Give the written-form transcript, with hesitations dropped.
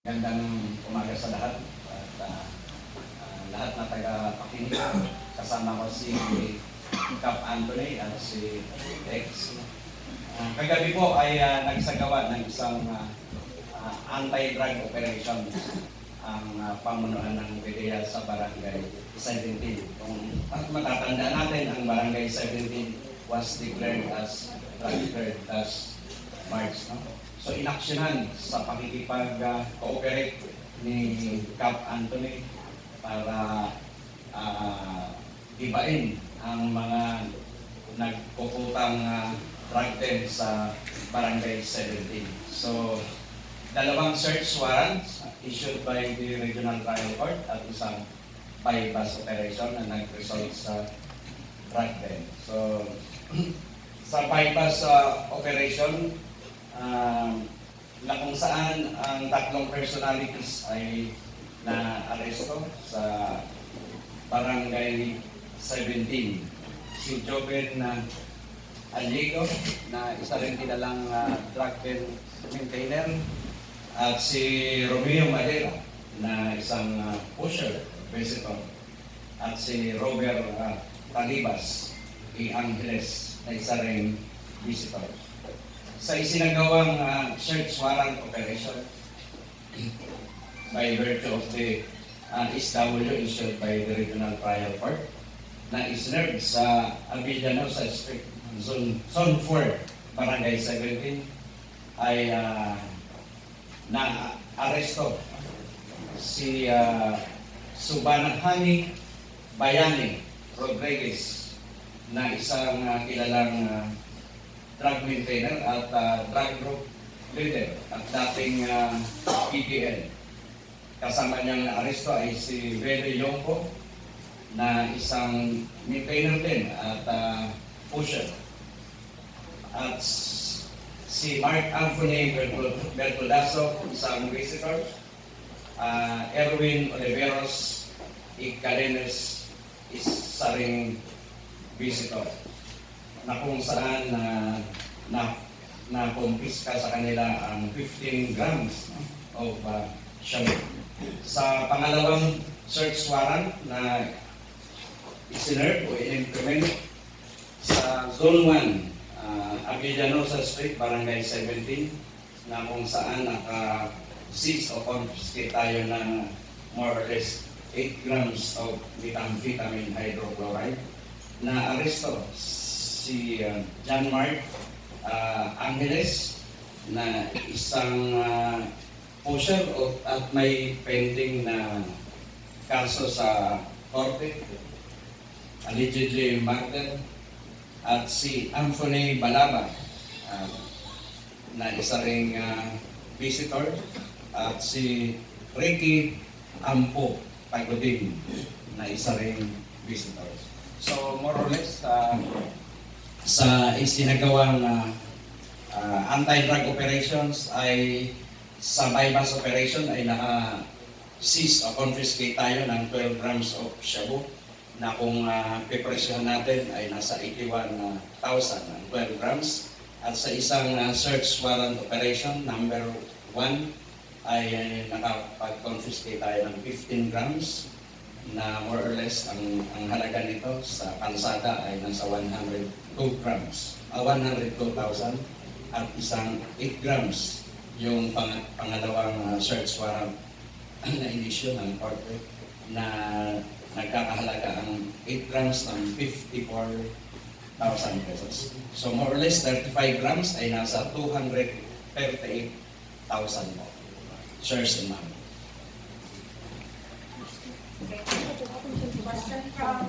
Gandang umaga sa lahat at lahat na taga-pakinig. Kasama ko si Cap Anthony at si Rex. Kagabi po ay nagsagawa ng isang anti-drug operation ang pamunuan ng PDEA sa Barangay 17. Kung matatanda natin, ang Barangay 17 was declared as drug-free last March. No? So inaksyonan sa pakikipag-cooperate ni Cap Anthony para ibain ang mga nagpuputang drug den sa Barangay 17. So dalawang search warrants issued by the Regional Trial Court at isang bypass operation na nag-result sa drug den. So sa bypass operation, na kung saan ang tatlong personalities ay na-aresto sa Barangay 17. Si Joven Aligo, na isa rin kilalang drug den maintainer, at si Romeo Madera, na isang pusher, visitor, at si Robert Talibas Angeles, na isa rin visitor. Sa isinagawang search warrant operation by virtue of the SW issued by the Regional Trial Court na isinerd sa Avellanosa Street, Zone 4, Barangay 17, ay na-aresto si Subanahani Bayani Rodriguez, na isang kilalang drug maintainer at drug group leader at dating PDL. Kasama niyang na-aresto ay si Vede Yongko, na isang maintainer din at pusher. At si Mark Anthony Bertoldazo, isang visitor. Erwin Oliveros Icalenes, isa ring visitor, na kung saan na-confisca sa kanila ang 15 grams of shabu. Sa pangalawang search warrant na isinerd o in-implement sa Zone 1, Avellanosa Street, Barangay 17, na kung saan naka-seize o confiscate tayo ng more or less 8 grams of methamphetamine hydrochloride, na aresto si John Mark Angeles, na isang pusher at may pending na kaso sa korte, allegedly murder, at si Anthony Balaba, na isa ring visitor, at si Ricky Ampo Tagodin, na isa ring visitor. So more or less, sa isinagawang anti-drug operations ay sa bypass operation ay naka-seize o confiscate tayo ng 12 grams of shabu, na kung pipresyon natin ay nasa 81,000 ng 12 grams. At sa isang search warrant operation number 1 ay nakapag-confiscate tayo ng 15 grams, na more or less ang halaga nito sa kalsada ay nasa 102 grams, 102,000, at isang 8 grams yung pangalawang search warrant na inisyu ng korte, na nagkakahalaga ang 8 grams ng 54,000 pesos. So more or less 35 grams ay nasa 238,000 shares in money. Question from